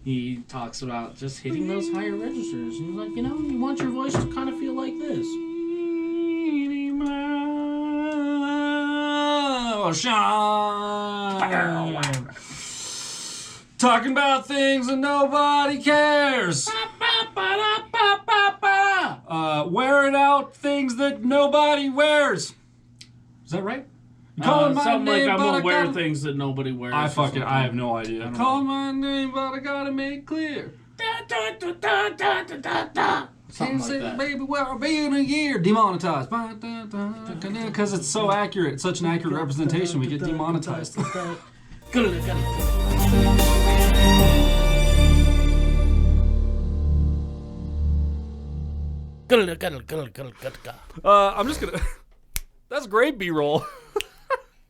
he talks about just hitting those higher registers. He's like, you know, you want your voice to kind of feel like this. Talking about things that nobody cares. Wearing out things that nobody wears. Is that right? Calling my something name, like I'm but gonna wear things that nobody wears. I have no idea. Calling my name, but I gotta make it clear. Something like that. Baby, where I'll be in a year. Demonetized. Because it's so accurate, such an accurate representation, we get demonetized. I'm just gonna. That's great B-roll.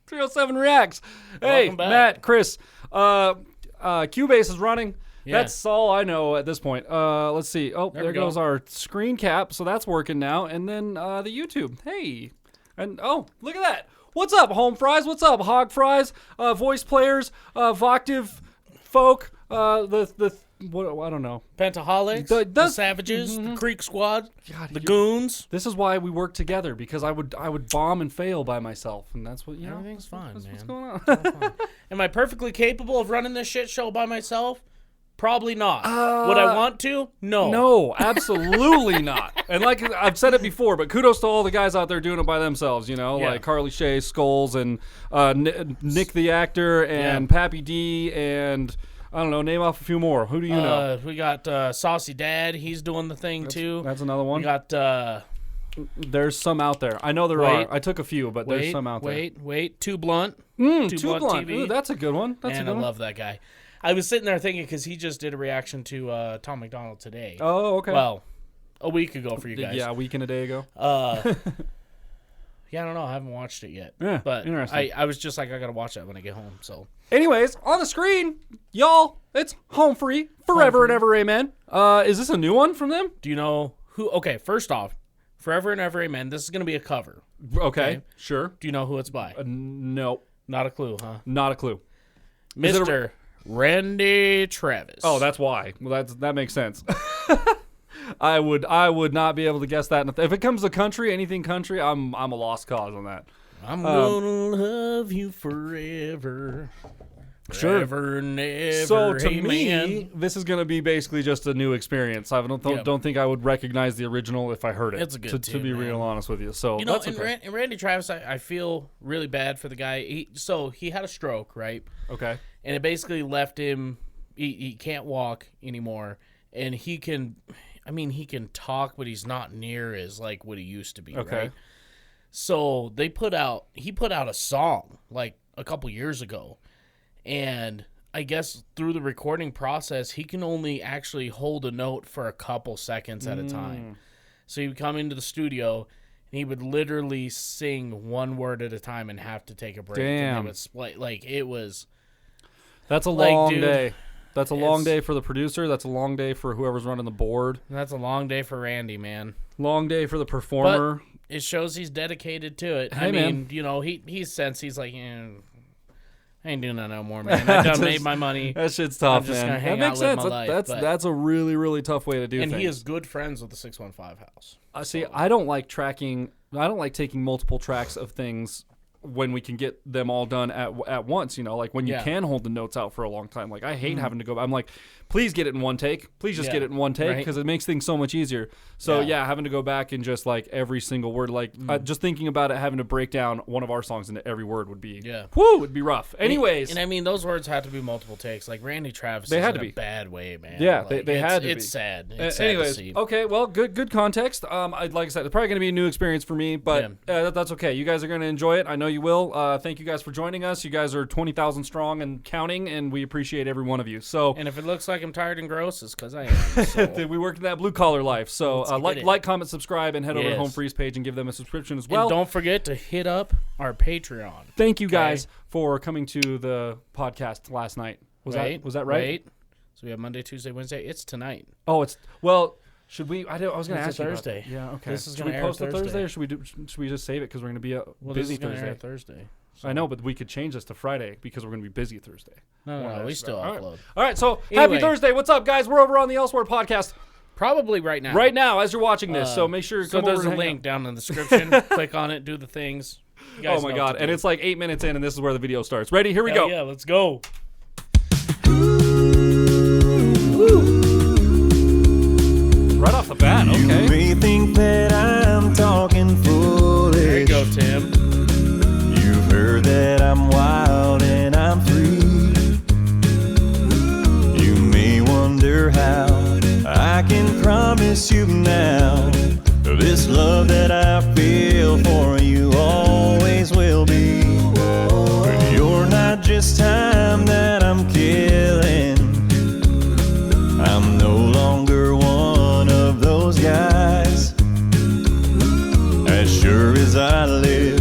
307 Reacts. Hey, Matt, Chris. Cubase is running. Yeah. That's all I know at this point. Let's see. Oh, there goes our screen cap. So that's working now. And then the YouTube. Hey. And oh, look at that. What's up, home fries? What's up, hog fries? Voice players, Voctive folk, what I don't know. Pentaholics, the Savages, the Creek Squad, the Goons. This is why we work together, because I would bomb and fail by myself, and that's what, you know. Everything's fine, man. What's going on? Am I perfectly capable of running this shit show by myself? Probably not. Would I want to? No. No, absolutely not. And like I've said it before, but kudos to all the guys out there doing it by themselves, you know, like Carly Shay, Skulls, and Nick the actor, and Pappy D, and I don't know, name off a few more. Who do you know? We got Saucy Dad. He's doing the thing, too. That's another one. We got... there's some out there. I know there are. I took a few, but there's some out there. Wait. Too Blunt. Too Blunt. Ooh, that's a good one. I love that guy. I was sitting there thinking, because he just did a reaction to Tom McDonald today. Oh, okay. Well, a week ago for you guys. Yeah, a week and a day ago. Yeah, I don't know. I haven't watched it yet. Yeah, but interesting. I was just like, I got to watch that when I get home. So, anyways, on the screen, y'all, it's Home Free, Forever and Ever Amen. Is this a new one from them? Do you know who? Okay, first off, Forever and Ever Amen. This is going to be a cover. Okay, sure. Do you know who it's by? No. Not a clue, huh? Not a clue. Mr. Randy Travis. Oh, that's why. Well, that makes sense. I would not be able to guess that. If it comes to country, anything country, I'm a lost cause on that. I'm gonna love you forever. Sure. Forever and ever. So to me, this is gonna be basically just a new experience. I don't think I would recognize the original if I heard it. It's a good to be real honest with you. So you know, that's okay. and Randy Travis, I feel really bad for the guy. He had a stroke, right? Okay. And it basically left him. He can't walk anymore, and he can talk, but he's not near as like what he used to be. Okay. Right? So he put out a song like a couple years ago, and I guess through the recording process, he can only actually hold a note for a couple seconds at a time. So he would come into the studio, and he would literally sing one word at a time and have to take a break. Damn. And they would split. Like, it was... That's a long day. That's a long day for the producer. That's a long day for whoever's running the board. That's a long day for Randy, man. Long day for the performer. But it shows he's dedicated to it. Hey, I mean, you know, he's like, I ain't doing that no more, man. I done made my money. That shit's tough, I'm just man. gonna hang that makes out, sense. live my life, That's a really, really tough way to do things. And he is good friends with the 615 House. See, I don't like taking multiple tracks of things when we can get them all done at once, you know, like when you can hold the notes out for a long time. Like, I hate having to go. I'm like, please get it in one take. Please just get it in one take, because it makes things so much easier. So having to go back and just like every single word, like just thinking about it, having to break down one of our songs into every word would be would be rough. Anyways, and I mean, those words had to be multiple takes. Like Randy Travis, they had to in be a bad way, man. Yeah, like, they had to be. It's sad. It's sad anyways, to see. okay, well, good context. Like I said, it's probably going to be a new experience for me, but that's okay. You guys are going to enjoy it. I know you will. Thank you guys for joining us. You guys are 20,000 strong and counting, and we appreciate every one of you. So, and if it looks like I'm tired and gross, it's because I am. So. We work in that blue collar life. So like, comment, subscribe, and head over to Home Free's page and give them a subscription as well. And don't forget to hit up our Patreon. Thank you guys for coming to the podcast last night. Was that right? So we have Monday, Tuesday, Wednesday. It's tonight. Oh, should we? I was going to ask you Thursday. Yeah, okay. This is should we post it Thursday, or should we just save it because we're going to be busy Thursday? Thursday? So. I know, but we could change this to Friday because we're going to be busy Thursday. No, we still upload. All right, so anyway, happy Thursday. What's up, guys? We're over on the Elsewhere podcast. Probably right now. Right now, as you're watching this. So make sure you come over. So there's a link down in the description. Click on it, do the things. Oh, my God. And it's like 8 minutes in, and this is where the video starts. Ready? Here we go. Yeah, let's go. Right off the bat, okay. You may think that I'm talking foolish. There you go, Tim. You've heard that I'm wild and I'm free. You may wonder how I can promise you now this love that I feel for you always will be. But you're not just time that I'm killing. I'm no longer one of those guys. As sure as I live,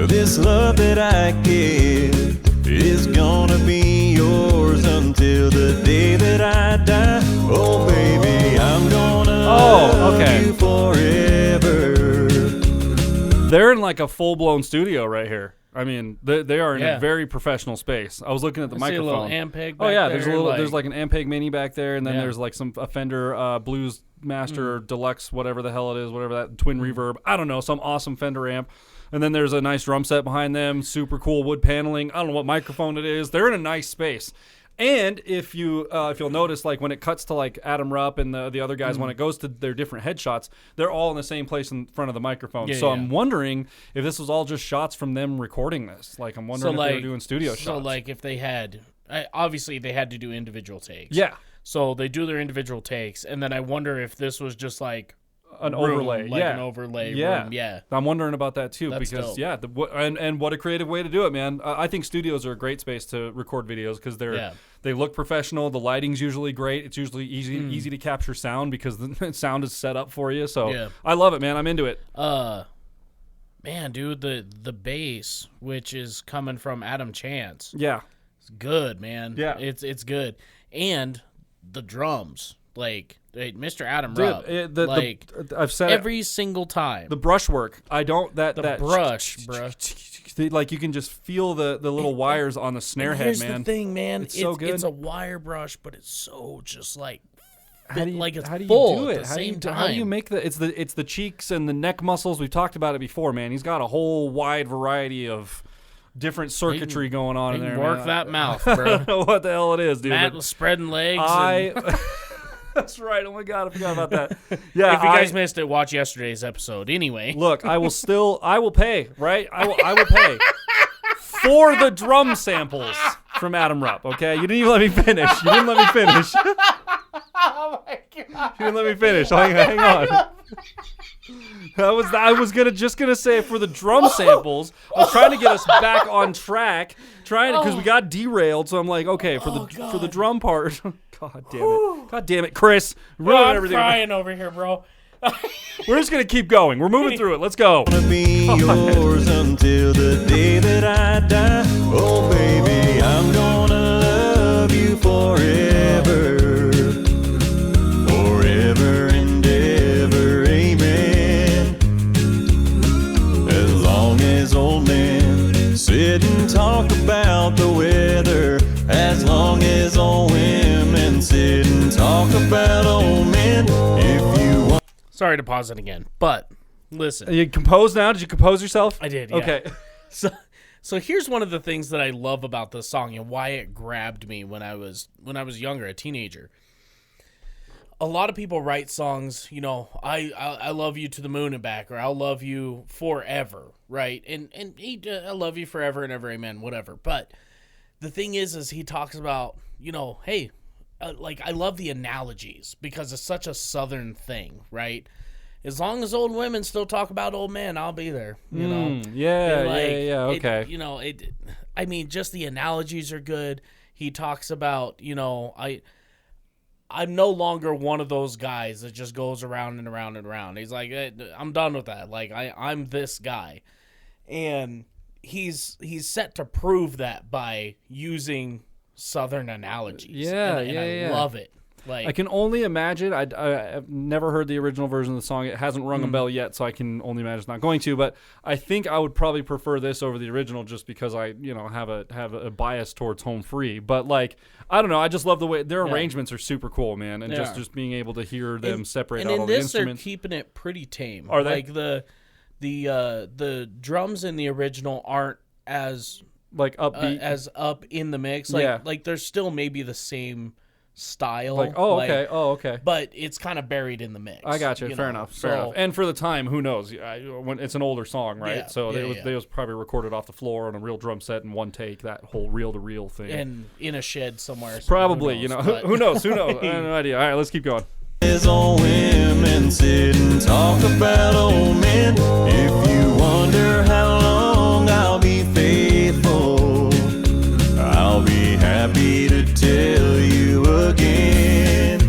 this love that I give is gonna be yours until the day that I die. Oh baby, I'm gonna love you forever. They're in like a full-blown studio right here. I mean, they are in a very professional space. I was looking at the microphone. See a little Ampeg back there's like an Ampeg Mini back there, and then there's like a Fender Blues Master Deluxe, whatever the hell it is, whatever that twin reverb. I don't know, some awesome Fender amp. And then there's a nice drum set behind them, super cool wood paneling. I don't know what microphone it is. They're in a nice space. And if you'll notice, like when it cuts to like Adam Rupp and the other guys, when it goes to their different headshots, they're all in the same place in front of the microphone. So I'm wondering if this was all just shots from them recording this. Like I'm wondering if they were doing studio shots. So like if they had, obviously they had to do individual takes. Yeah. So they do their individual takes, and then I wonder if this was just like an overlay, an overlay room. I'm wondering about that too. That's because dope. and what a creative way to do it, man. I think studios are a great space to record videos because they look professional. The lighting's usually great. It's usually easy to capture sound because the sound is set up for you. So I love it, man. I'm into it. Man, dude, the bass, which is coming from Adam Chance, it's good, man. Yeah, it's good, and the drums, like. Mr. Adam Rupp, I've said every single time. The brushwork, that brush, bro. Like you can just feel the little wires on the snare head, man. Here's the thing, man. It's so good. It's a wire brush, but it's so just like how do you full do it? At the same time. How do you make it's the cheeks and the neck muscles? We've talked about it before, man. He's got a whole wide variety of different circuitry going on in there. Work that mouth, bro. I don't know what the hell it is, dude. Matt was spreading legs. That's right. Oh my God, I forgot about that. Yeah. If you guys missed it, watch yesterday's episode. Anyway, look, I will pay. Right, I will pay for the drum samples from Adam Rupp. Okay, you didn't even let me finish. Oh my God! You didn't let me finish. Hang on. I was gonna say for the drum samples. I was trying to get us back on track, because we got derailed. So I'm like, okay, for the drum part. God damn it, Chris! I'm everything. Crying over here, bro. We're just gonna keep going. We're moving through it. Let's go. Gonna be yours until the day that I die. Oh baby, I'm gonna love you forever. Forever and ever, amen. As long as old men sit and talk about the weather, as long as old women sit and talk about old men, if you want. Sorry to pause it again, but listen. Are you composed now? Did you compose yourself? I did, yeah. Okay. So here's one of the things that I love about this song and why it grabbed me when I was younger, a teenager. A lot of people write songs, I love you to the moon and back, or I'll love you forever, right? And I love you forever and ever, amen, whatever. But the thing is he talks about, hey, I love the analogies because it's such a Southern thing, right? As long as old women still talk about old men, I'll be there, Yeah, okay. I mean, just the analogies are good. He talks about, I'm no longer one of those guys that just goes around and around and around. He's like, I'm done with that. Like, I'm this guy. And he's set to prove that by using Southern analogies. Yeah, and I love it. Like, I can only imagine. I've never heard the original version of the song. It hasn't rung a bell yet, so I can only imagine it's not going to. But I think I would probably prefer this over the original, just because I, have a bias towards home free. But like, I don't know. I just love the way their arrangements are super cool, man, and just being able to hear them separate out all the instruments. And in this, they're keeping it pretty tame. Are they? Like the drums in the original aren't as like upbeat as up in the mix. Like there's still maybe the same style. Like okay. But it's kind of buried in the mix. I got you. Fair enough. And for the time, who knows? When it's an older song, right? Yeah, so they was probably recorded off the floor on a real drum set in one take. That whole reel-to-reel thing. And in a shed somewhere. Probably. Who knows? Who knows? I have no idea. All right, let's keep going. As old women sit and talk about old men. If you wonder how long I'll be faithful, I'll be happy to tell you again.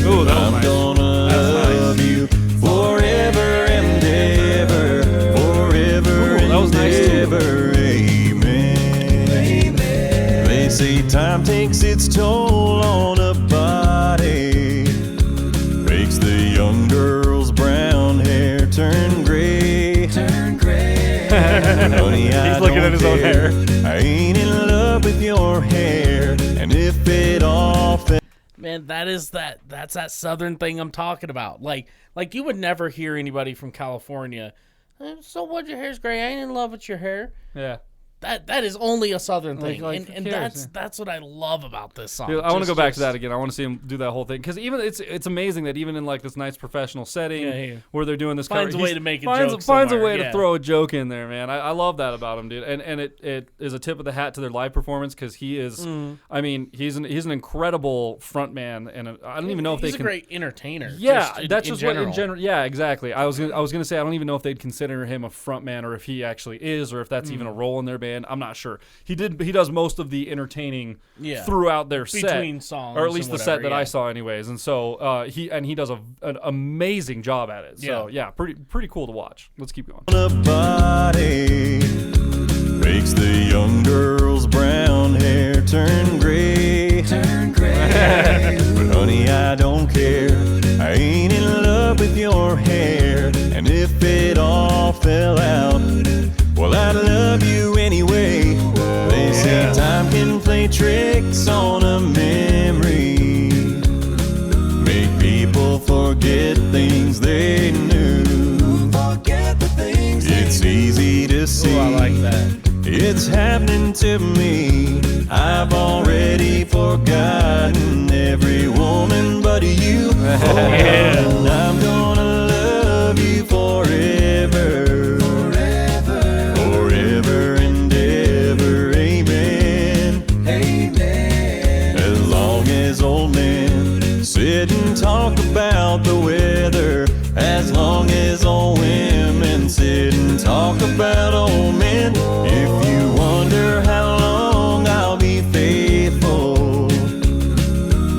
Ooh, that was I'm nice. gonna love you forever and ever, forever that was and nice too. ever. Amen. Amen. They say time takes its toll on a body, makes the young girl's brown hair turn gray. Honey, He's looking at his own hair. I ain't in love with your hair, and if it all fell. Man, that's that southern thing I'm talking about. Like you would never hear anybody from California. So what? Your hair's gray. I ain't in love with your hair. Yeah. That is only a southern thing, Like, and who cares? that's what I love about this song. Dude, I want to go back to that again. I want to see him do that whole thing, because even it's amazing that even in like this nice professional setting where they're doing this, finds a way to make a joke. Finds a way to throw a joke in there, man. I love that about him, dude. And it is a tip of the hat to their live performance, because he is. I mean, he's an incredible front man, and I don't even know if he's they a great entertainer. Yeah, just that's in just general. what in general. Yeah, exactly. I was gonna say I don't even know if they'd consider him a front man, or if he actually is, or if that's even a role in their band. I'm not sure. He does most of the entertaining throughout their between set, songs, or at least the set that I I saw, anyways. And so he does an amazing job at it. So yeah, pretty cool to watch. Let's keep going. A body makes the young girl's brown hair turn gray. But honey, I don't care. I ain't in love with your hair, and if it all fell out, well, I'd love you anyway. They say time can play tricks on a memory, make people forget things they knew. It's easy to see. Ooh, I like that. It's happening to me. I've already forgotten every woman but you. And I'm gonna love you forever. Forever and ever. Amen. As long as old men sit and talk about the weather, as long as old women sit and talk about old men. If you wonder how long I'll be faithful,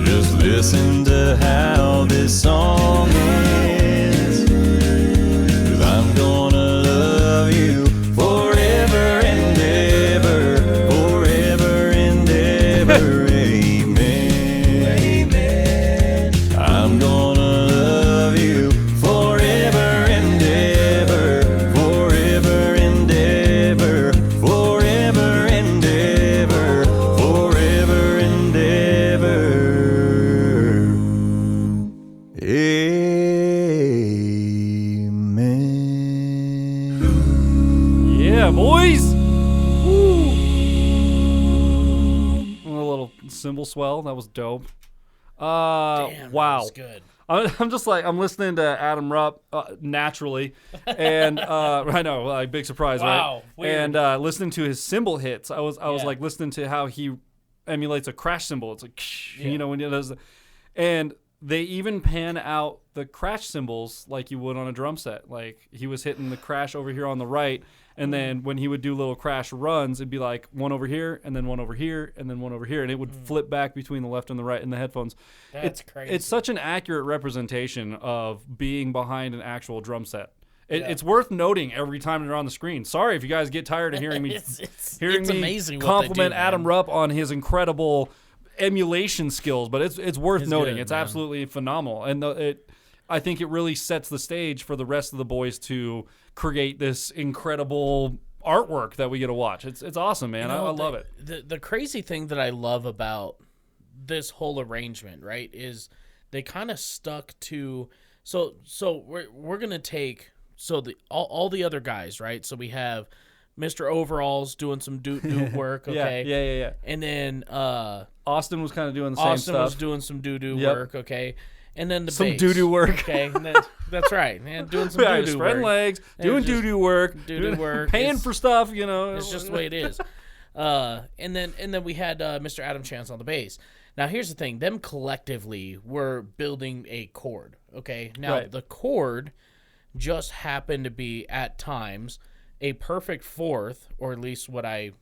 just listen to how this song ends. 'Cause I'm gonna love you forever and ever, forever and ever. Amen. I'm gonna love you forever and ever, forever and ever, forever and ever, forever and ever. Amen. Yeah, boys. Woo. A little cymbal swell. That was dope. Damn, wow. that was good. I'm just like, I'm listening to Adam Rupp naturally, and I know, like, big surprise, Wow, right? weird. And listening to his cymbal hits, I was like listening to how he emulates a crash cymbal. It's like, when he does, and they even pan out the crash cymbals like you would on a drum set. Like, he was hitting the crash over here on the right, and then when he would do little crash runs, it'd be like one over here, and then one over here, and then one over here, and it would flip back between the left and the right in the headphones. That's crazy. It's such an accurate representation of being behind an actual drum set. It's worth noting every time they're on the screen. Sorry if you guys get tired of hearing me it's hearing me amazing what compliment they do, Adam man. Rupp on his incredible emulation skills, but it's worth noting. Good, it's man. absolutely phenomenal, and I think it really sets the stage for the rest of the boys to create this incredible artwork that we get to watch. It's awesome, man. I love it. The crazy thing that I love about this whole arrangement, right, is they kind of stuck to. So we're gonna take all the other guys, right? So we have Mr. Overalls doing some doo work, okay? Yeah. And then Austin was kind of doing the same stuff. Austin was doing some doo work, okay? And then some bass, doo work. Okay, and then, that's right, man. Doing some doo spreading work. legs, doing doo work, paying It's- for stuff. It's just the way it is. And then we had Mr. Adam Chance on the bass. Now here's the thing: them collectively were building a chord. Okay, now the chord just happened to be at times a perfect fourth, or at least what I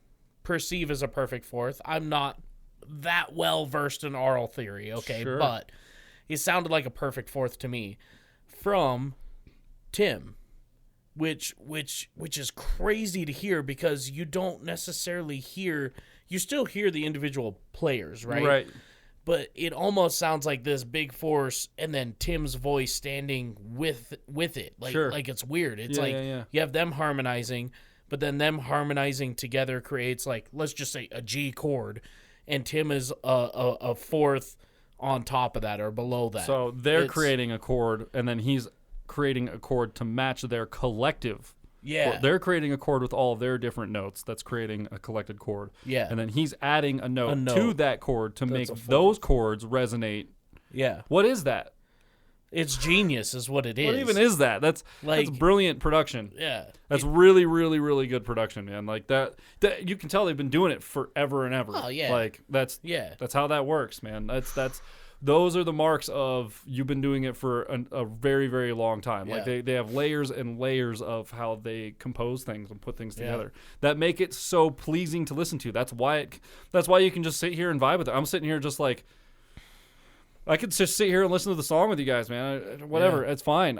perceive as a perfect fourth. I'm not that well versed in aural theory, okay, Sure. but it sounded like a perfect fourth to me from Tim. Which is crazy to hear because you don't necessarily hear. You still hear the individual players, right? Right. But it almost sounds like this big force, and then Tim's voice standing with it. Like it's weird. It's you have them harmonizing, but then them harmonizing together creates, like, let's just say a G chord, and Tim is a fourth on top of that or below that. So they're creating a chord, and then he's creating a chord to match their collective. Yeah. They're creating a chord with all of their different notes. That's creating a collected chord. Yeah. And then he's adding a note to that chord to make a fourth. those chords resonate. Yeah. What is that? It's genius is what it is. What even is that? That's brilliant production. Yeah. That's really, really, really good production, man. Like that you can tell they've been doing it forever and ever. Oh, yeah. Like that's how that works, man. Those are the marks of you've been doing it for a very, very long time. Yeah. Like they have layers and layers of how they compose things and put things together that make it so pleasing to listen to. That's why you can just sit here and vibe with it. I'm sitting here just like, I could just sit here and listen to the song with you guys, man. Whatever, it's fine.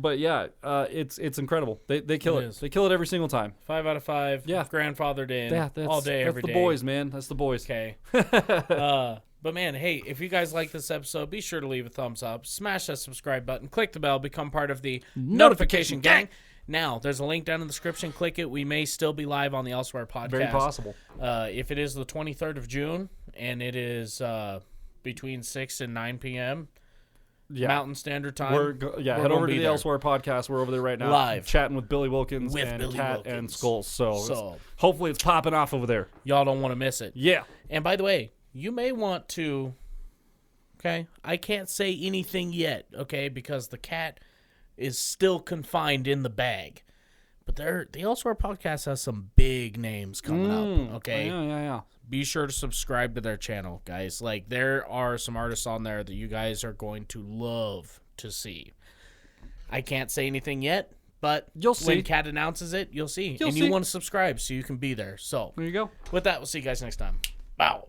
But yeah, it's incredible. They kill it. They kill it every single time. 5 out of 5. Yeah. Grandfathered in. Yeah, all day, every day. That's the boys, man. That's the boys. Okay. But man, hey, if you guys like this episode, be sure to leave a thumbs up, smash that subscribe button, click the bell, become part of the notification gang. Now, there's a link down in the description. Click it. We may still be live on the Elsewhere podcast. Very possible. If it is the 23rd of June, and it is between 6 and 9 p.m. Mountain Standard Time. Head over to the Elsewhere podcast. We're over there right now. Live. Chatting with Billy Wilkins and Kat and Skulls. So hopefully it's popping off over there. Y'all don't want to miss it. Yeah. And by the way, you may want to, okay, I can't say anything yet, okay, because the cat is still confined in the bag. But the Elsewhere podcast has some big names coming up, okay? Yeah. Be sure to subscribe to their channel, guys. Like, there are some artists on there that you guys are going to love to see. I can't say anything yet, but you'll see. When Kat announces it, you'll see. You want to subscribe so you can be there. So there you go. With that, we'll see you guys next time. Bow.